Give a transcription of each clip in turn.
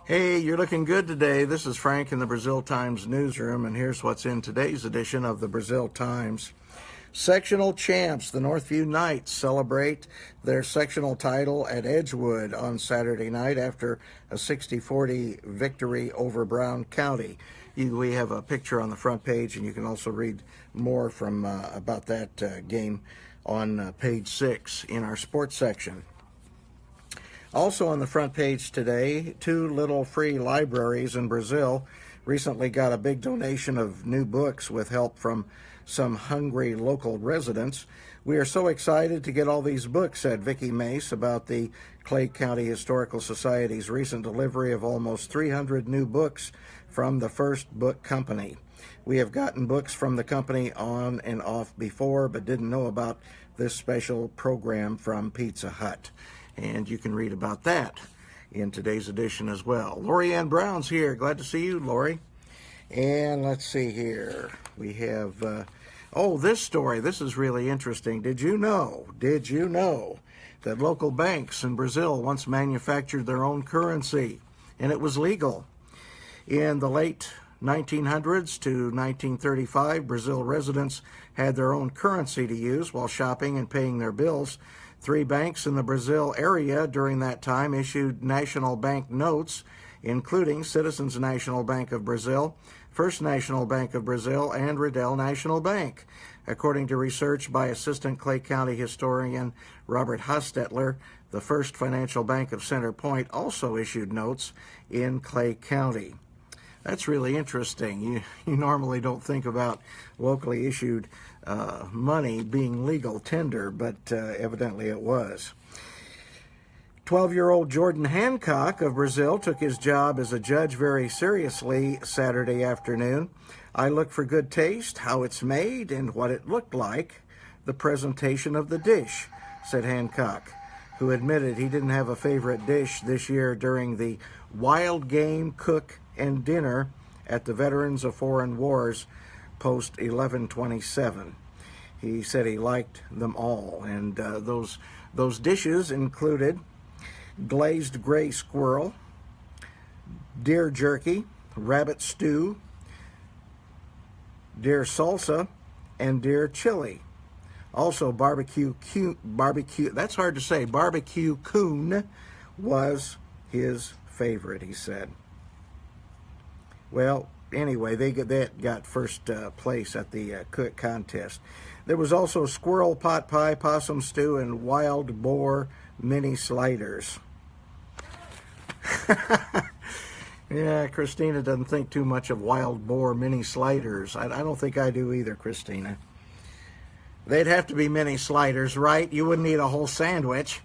Hey, you're looking good today. This is Frank in the Brazil Times newsroom, and here's what's in today's edition of the Brazil Times. Sectional champs, the Northview Knights, celebrate their sectional title at Edgewood on Saturday night after a 60-40 victory over Brown County. We have a picture on the front page, and you can also read more from about that game on page 6 in our sports section. Also on the front page today, 2 little free libraries in Brazil recently got a big donation of new books with help from some hungry local residents. We are so excited to get all these books, said Vicki Mace about the Clay County Historical Society's recent delivery of almost 300 new books from the First Book Company. We have gotten books from the company on and off before, but didn't know about this special program from Pizza Hut. And you can read about that in today's edition as well. Lori Ann Brown's here. Glad to see you, Lori. And let's see here. We have, this story. This is really interesting. Did you know that local banks in Brazil once manufactured their own currency, and it was legal? In the late 1900s to 1935, Brazil residents had their own currency to use while shopping and paying their bills. 3 banks in the Brazil area during that time issued national bank notes, including Citizens National Bank of Brazil, First National Bank of Brazil, and Riddell National Bank. According to research by Assistant Clay County historian Robert Hostetler, the First Financial Bank of Center Point also issued notes in Clay County. That's really interesting. You normally don't think about locally issued money being legal tender, but evidently it was. 12-year-old Jordan Hancock of Brazil took his job as a judge very seriously Saturday afternoon. I look for good taste, how it's made, and what it looked like, the presentation of the dish, said Hancock, who admitted he didn't have a favorite dish this year during the Wild Game Cook and Dinner at the Veterans of Foreign Wars post 11/27. He said he liked them all, and those dishes included glazed gray squirrel, deer jerky, rabbit stew, deer salsa, and deer chili. Also barbecue, that's hard to say, barbecue coon was his favorite, he said. Well, anyway, that got first place at the cook contest. There was also squirrel pot pie, possum stew, and wild boar mini sliders. Yeah, Christina doesn't think too much of wild boar mini sliders. I don't think I do either, Christina. They'd have to be mini sliders, right? You wouldn't eat a whole sandwich.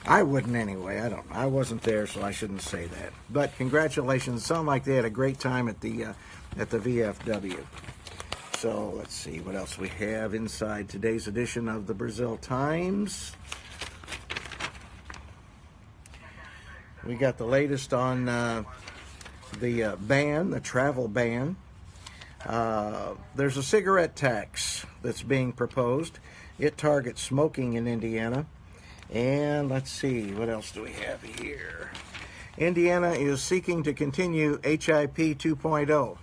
I wouldn't anyway. I wasn't there, so I shouldn't say that. But congratulations. It sounded like they had a great time at the VFW. So let's see what else we have inside today's edition of the Brazil Times. We got the latest on the ban, the travel ban. There's a cigarette tax that's being proposed. It targets smoking in Indiana. And let's see, what else do we have here? Indiana is seeking to continue HIP 2.0.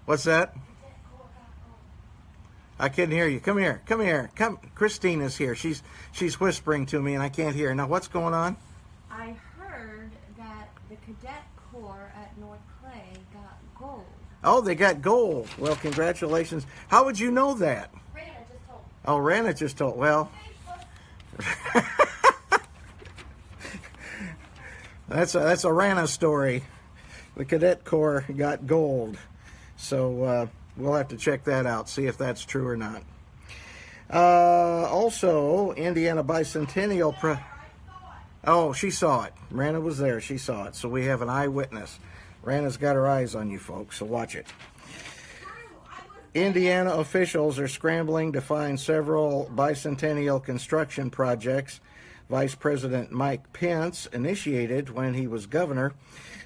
What's that? I couldn't hear you. Come here. Come. Christina's here. She's whispering to me and I can't hear. Now, what's going on? I heard that the Cadet Corps at North Clay got gold. Oh, they got gold. Well, congratulations. How would you know that? Rana just told me. Oh, Rana just told. Well, that's a Rana story. The Cadet Corps got gold. So we'll have to check that out, see if that's true or not. Also, Indiana Bicentennial... Oh, she saw it. Rana was there. She saw it. So we have an eyewitness. Rana's got her eyes on you folks, so watch it. Indiana officials are scrambling to find several bicentennial construction projects Vice President Mike Pence initiated when he was governor.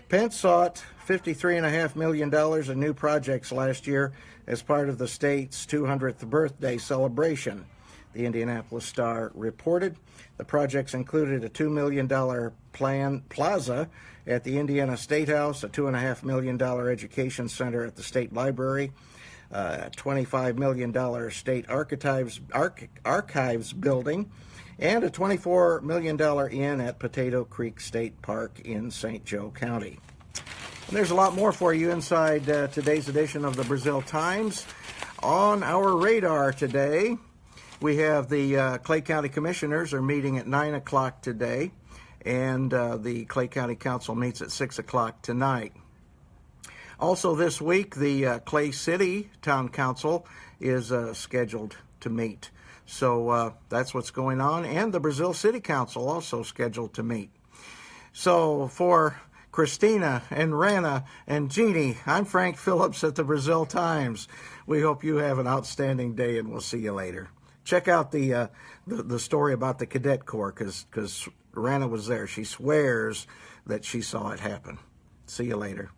Pence sought $53.5 million in new projects last year as part of the state's 200th birthday celebration. The Indianapolis Star reported the projects included a $2 million plaza at the Indiana State House, a $2.5 million education center at the State Library, a $25 million State Archives building, and a $24 million inn at Potato Creek State Park in St. Joe County. And there's a lot more for you inside today's edition of the Brazil Times. On our radar today, we have the Clay County Commissioners are meeting at 9 o'clock today, and the Clay County Council meets at 6 o'clock tonight. Also this week, the Clay City Town Council is scheduled to meet. So that's what's going on, and the Brazil City Council also scheduled to meet. So for Christina and Rana and Jeannie, I'm Frank Phillips at the Brazil Times. We hope you have an outstanding day, and we'll see you later. Check out the story about the Cadet Corps, because Rana was there. She swears that she saw it happen. See you later.